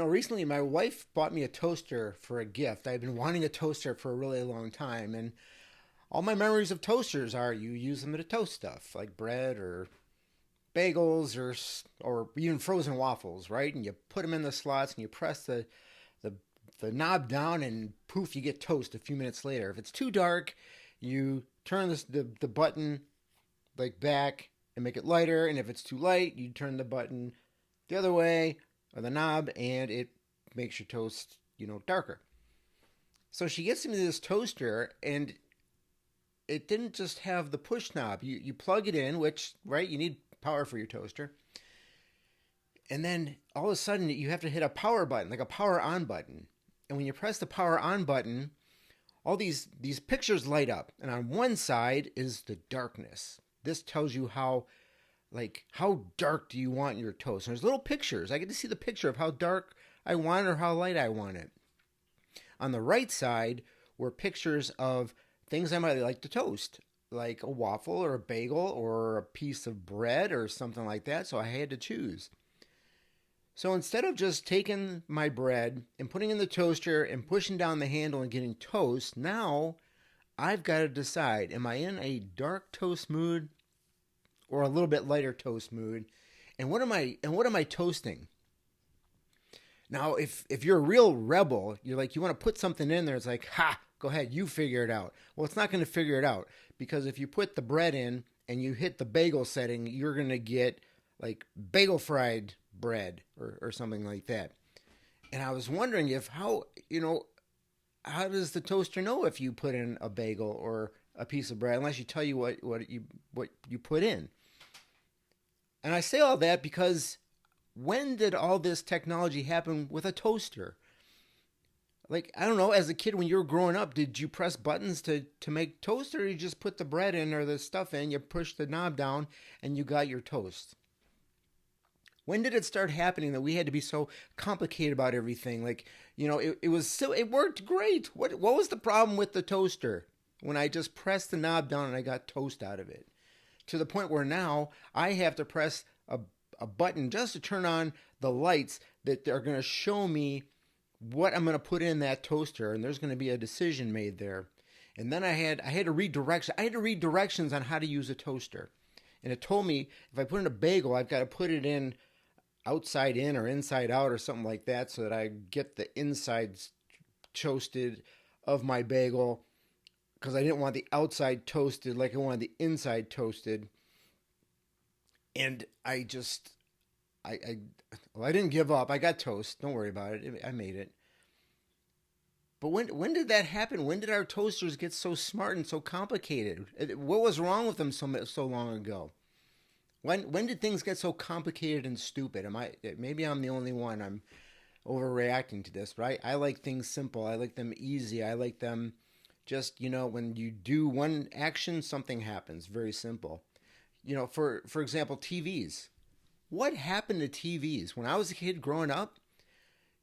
Recently my wife bought me a toaster for a gift. I've been wanting a toaster for a really long time, and all my memories of toasters are you use them to toast stuff like bread or bagels or even frozen waffles, right? And you put them in the slots and you press the the knob down and poof, you get toast a few minutes later. If it's too dark, you turn the button like back and make it lighter, and if it's too light, you turn the button the other way or the knob and it makes your toast, darker. So she gets me this toaster and it didn't just have the push knob. You plug it in, which, right, you need power for your toaster. And then all of a sudden you have to hit a power button, like a power on button. And when you press the power on button, all these pictures light up. And on one side is the darkness. This tells you how dark do you want your toast. And there's little pictures. I get to see the picture of how dark I want it or how light I want it. On the right side were pictures of things I might like to toast, like a waffle or a bagel or a piece of bread or something like that. So I had to choose. So instead of just taking my bread and putting it in the toaster and pushing down the handle and getting toast, now I've got to decide, am I in a dark toast mood or a little bit lighter toast mood? And what am I toasting? Now, if you're a real rebel, you're like, you want to put something in there, it's like, ha, go ahead, you figure it out. Well, it's not going to figure it out, because if you put the bread in and you hit the bagel setting, you're going to get like bagel fried bread or something like that. And I was wondering how does the toaster know if you put in a bagel or a piece of bread unless you tell you what you put in? And I say all that because when did all this technology happen with a toaster? Like, I don't know, as a kid when you were growing up, did you press buttons to make toast, or you just put the bread in or the stuff in, you push the knob down, and you got your toast? When did it start happening that we had to be so complicated about everything? Like, it worked great. What was the problem with the toaster when I just pressed the knob down and I got toast out of it? To the point where now I have to press a button just to turn on the lights that are going to show me what I'm going to put in that toaster, and there's going to be a decision made there. And then I had to read directions. I had to read directions on how to use a toaster. And it told me if I put in a bagel, I've got to put it in outside in or inside out or something like that, so that I get the insides toasted of my bagel, because I didn't want the outside toasted like I wanted the inside toasted. And I didn't give up. I got toast. Don't worry about it. I made it. But when did that happen? When did our toasters get so smart and so complicated? What was wrong with them so long ago? When did things get so complicated and stupid? Maybe I'm the only one. I'm overreacting to this, but I like things simple. I like them easy. I like them just, when you do one action, something happens. Very simple. For example, TVs. What happened to TVs? When I was a kid growing up,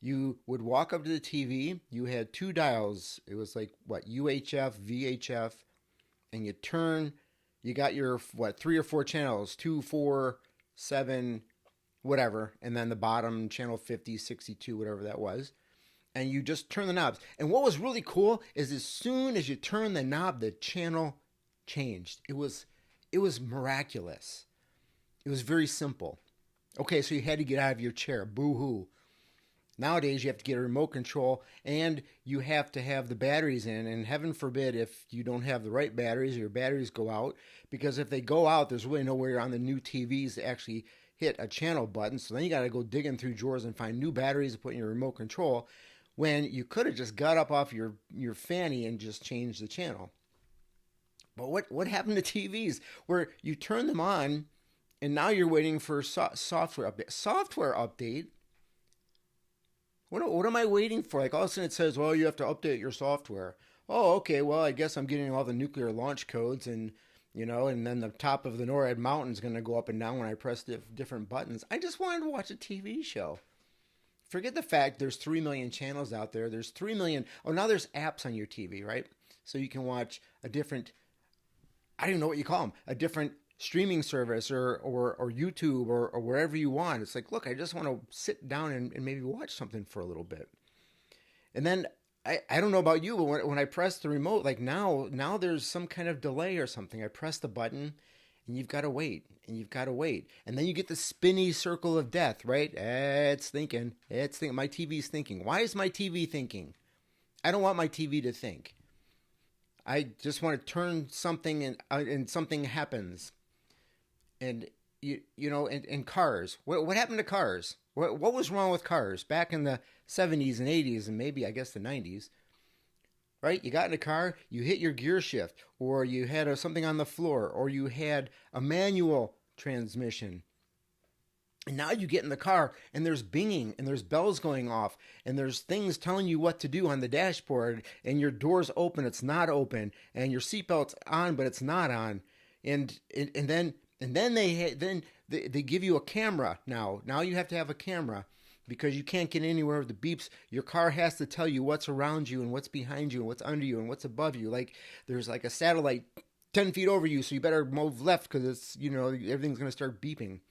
you would walk up to the TV. You had two dials. It was like, UHF, VHF, and you got your, 3 or 4 channels, 2, 4, 7, whatever, and then the bottom, channel 50, 62, whatever that was. And you just turn the knobs. And what was really cool is as soon as you turn the knob, the channel changed. It was miraculous. It was very simple. Okay, so you had to get out of your chair. Boo-hoo. Nowadays, you have to get a remote control, and you have to have the batteries in, and heaven forbid if you don't have the right batteries or your batteries go out, because if they go out, there's really nowhere on the new TVs to actually hit a channel button, so then you got to go digging through drawers and find new batteries to put in your remote control, when you could have just got up off your fanny and just changed the channel. But what happened to TVs, where you turn them on, and now you're waiting for software update? Software update? What am I waiting for? Like, all of a sudden it says, well, you have to update your software. Oh, okay, well, I guess I'm getting all the nuclear launch codes, and then the top of the NORAD mountain is going to go up and down when I press different buttons. I just wanted to watch a TV show. Forget the fact there's 3 million channels out there. There's 3 million. Oh, now there's apps on your TV, right? So you can watch a different, I don't even know what you call them, a different streaming service or YouTube or wherever you want. It's like, look, I just want to sit down and maybe watch something for a little bit. And then I don't know about you, but when I press the remote, like now there's some kind of delay or something. I press the button and you've got to wait and you've got to wait. And then you get the spinny circle of death, right? It's thinking. It's thinking. My TV's thinking. Why is my TV thinking? I don't want my TV to think. I just want to turn something and something happens. And you know, in cars, what happened to cars? What was wrong with cars back in the 70s and 80s and maybe I guess the 90s? Right? You got in a car, you hit your gear shift, or you had something on the floor, or you had a manual transmission. And now you get in the car and there's binging and there's bells going off and there's things telling you what to do on the dashboard and your door's open, it's not open, and your seatbelt's on but it's not on. And then they give you a camera now. Now you have to have a camera because you can't get anywhere with the beeps. Your car has to tell you what's around you and what's behind you and what's under you and what's above you. Like there's like a satellite 10 feet over you, so you better move left because it's, you know, everything's going to start beeping.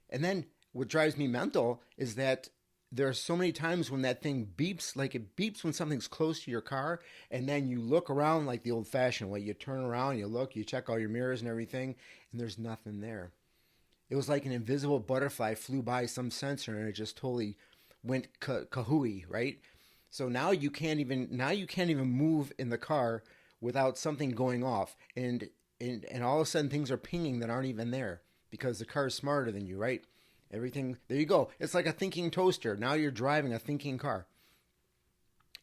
And then what drives me mental is that there are so many times when that thing beeps, like it beeps when something's close to your car, and then you look around like the old-fashioned way. You turn around, you look, you check all your mirrors and everything, and there's nothing there. It was like an invisible butterfly flew by some sensor, and it just totally went kahooey, right? So now you can't even move in the car without something going off, and all of a sudden things are pinging that aren't even there because the car is smarter than you, right? Everything, there you go. It's like a thinking toaster. Now you're driving a thinking car.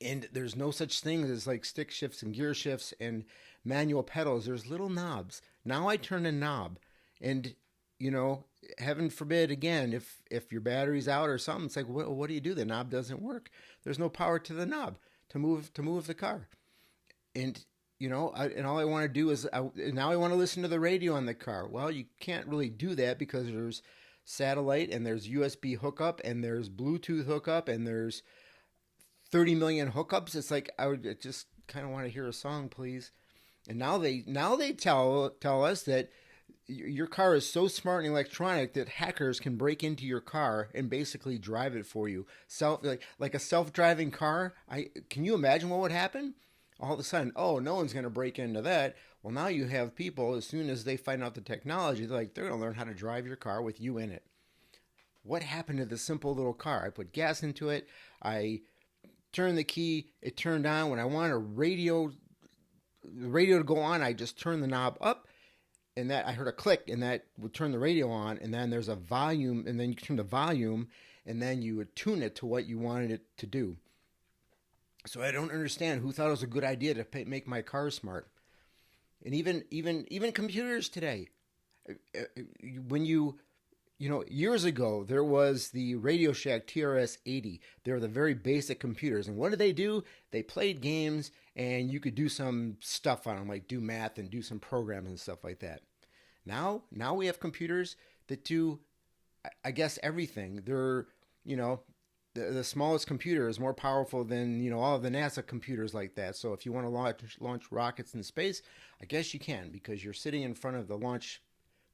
And there's no such thing as like stick shifts and gear shifts and manual pedals. There's little knobs. Now I turn a knob and, you know, heaven forbid again, if your battery's out or something, it's like, what do you do? The knob doesn't work. There's no power to the knob to move the car. And, you know, and all I want to do is now I want to listen to the radio on the car. Well, you can't really do that because there's satellite and there's USB hookup and there's Bluetooth hookup and there's 30 million hookups. It's like I would just kind of want to hear a song, please. And now they tell us that your car is so smart and electronic that hackers can break into your car and basically drive it for you. Like a self-driving car. Can you imagine what would happen? All of a sudden, oh, no one's going to break into that. Well, now you have people, as soon as they find out the technology, they're going to learn how to drive your car with you in it. What happened to the simple little car? I put gas into it. I turned the key. It turned on. When I wanted the radio to go on, I just turned the knob up, and that I heard a click, and that would turn the radio on. And then there's a volume, and then you turn the volume, and then you would tune it to what you wanted it to do. So I don't understand who thought it was a good idea to make my car smart. And even computers today, when you know, years ago there was the Radio Shack TRS-80. They were the very basic computers, and what did they do? They played games, and you could do some stuff on them, like do math and do some programs and stuff like that. Now we have computers that do, I guess, everything. They're, you know, the smallest computer is more powerful than, you know, all of the NASA computers like that. So if you want to launch rockets in space, I guess you can because you're sitting in front of the launch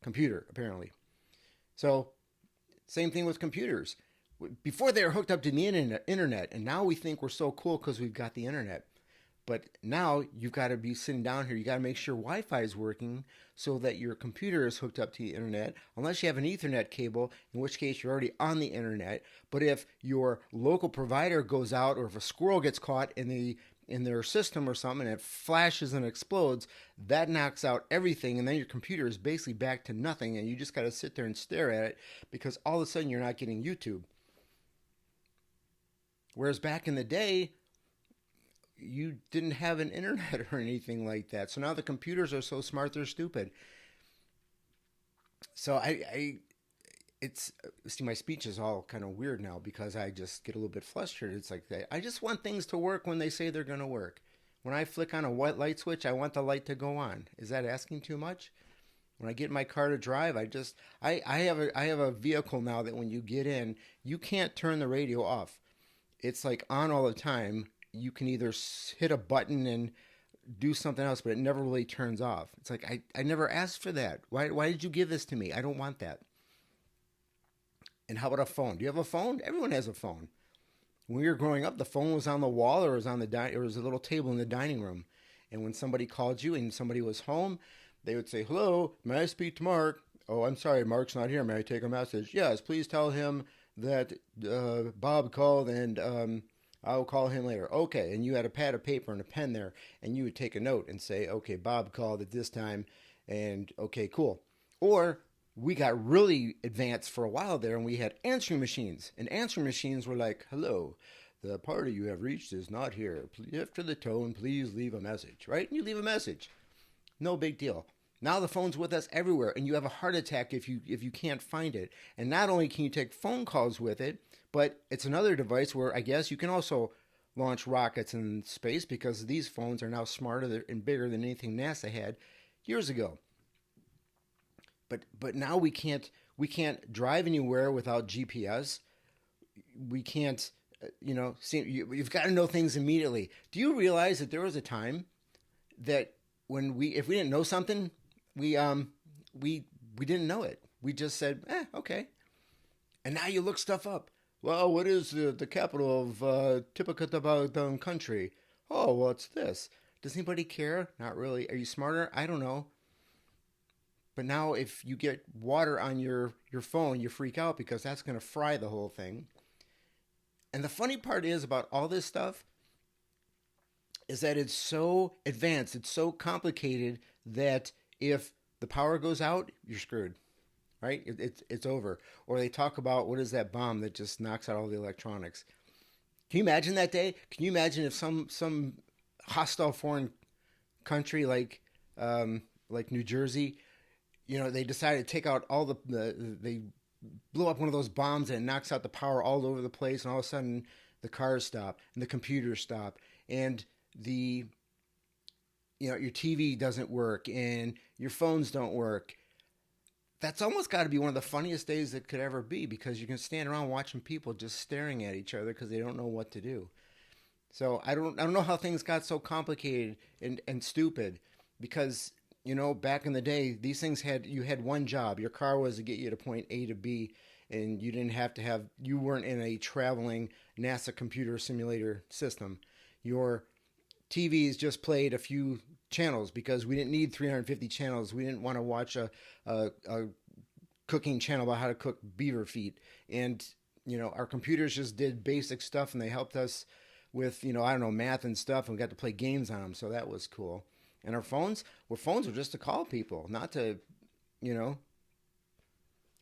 computer, apparently. So same thing with computers. Before they were hooked up to the internet, and now we think we're so cool because we've got the internet. But now you've got to be sitting down here. You got to make sure Wi-Fi is working so that your computer is hooked up to the internet, unless you have an Ethernet cable, in which case you're already on the internet. But if your local provider goes out, or if a squirrel gets caught in their system or something and it flashes and explodes, that knocks out everything, and then your computer is basically back to nothing, and you just got to sit there and stare at it because all of a sudden you're not getting YouTube. Whereas back in the day, you didn't have an internet or anything like that. So now the computers are so smart they're stupid. So see, my speech is all kind of weird now because I just get a little bit flustered. It's like I just want things to work when they say they're going to work. When I flick on a white light switch, I want the light to go on. Is that asking too much? When I get in my car to drive, I have a vehicle now that when you get in, you can't turn the radio off. It's like on all the time. You can either hit a button and do something else, but it never really turns off. It's like, I never asked for that. Why did you give this to me? I don't want that. And how about a phone? Do you have a phone? Everyone has a phone. When we were growing up, the phone was on the wall or it was on it was a little table in the dining room. And when somebody called you and somebody was home, they would say, "Hello, may I speak to Mark?" "Oh, I'm sorry, Mark's not here. May I take a message?" "Yes, please tell him that Bob called and I'll call him later." "Okay." And you had a pad of paper and a pen there, and you would take a note and say, "Okay, Bob called at this time, and okay, cool." Or we got really advanced for a while there, and we had answering machines. And answering machines were like, "Hello, the party you have reached is not here. After the tone, please leave a message." Right? And you leave a message. No big deal. Now the phone's with us everywhere, and you have a heart attack if you can't find it. And not only can you take phone calls with it, but it's another device where I guess you can also launch rockets in space because these phones are now smarter and bigger than anything NASA had years ago. But now we can't drive anywhere without GPS. We can't you've got to know things immediately. Do you realize that there was a time that when if we didn't know something, we didn't know it. We just said, okay. And now you look stuff up. "Well, what is the capital of Tippecanoe country?" "Oh, well, it's this." Does anybody care? Not really. Are you smarter? I don't know. But now if you get water on your phone, you freak out because that's going to fry the whole thing. And the funny part is about all this stuff is that it's so advanced, it's so complicated that if the power goes out, you're screwed, right? It's over. Or they talk about, what is that bomb that just knocks out all the electronics? Can you imagine that day? Can you imagine if some hostile foreign country like New Jersey, they decided to take out all they blow up one of those bombs and it knocks out the power all over the place, and all of a sudden the cars stop and the computers stop and the your TV doesn't work and your phones don't work. That's almost got to be one of the funniest days that could ever be, because you can stand around watching people just staring at each other because they don't know what to do. So I don't know how things got so complicated and stupid, because back in the day, these things you had one job. Your car was to get you to point A to B, and you weren't in a traveling NASA computer simulator system. Your TVs just played a few channels because we didn't need 350 channels. We didn't want to watch a cooking channel about how to cook beaver feet. And, our computers just did basic stuff, and they helped us with, math and stuff, and we got to play games on them. So that was cool. And our phones were just to call people, not to,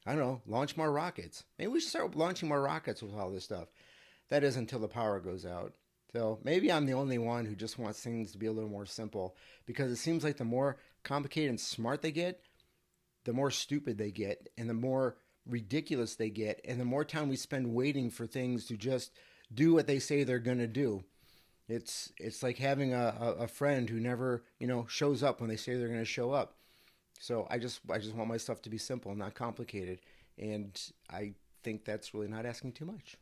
launch more rockets. Maybe we should start launching more rockets with all this stuff. That is until the power goes out. So maybe I'm the only one who just wants things to be a little more simple, because it seems like the more complicated and smart they get, the more stupid they get, and the more ridiculous they get, and the more time we spend waiting for things to just do what they say they're going to do. It's like having a friend who never, shows up when they say they're going to show up. So I just want my stuff to be simple, not complicated. And I think that's really not asking too much.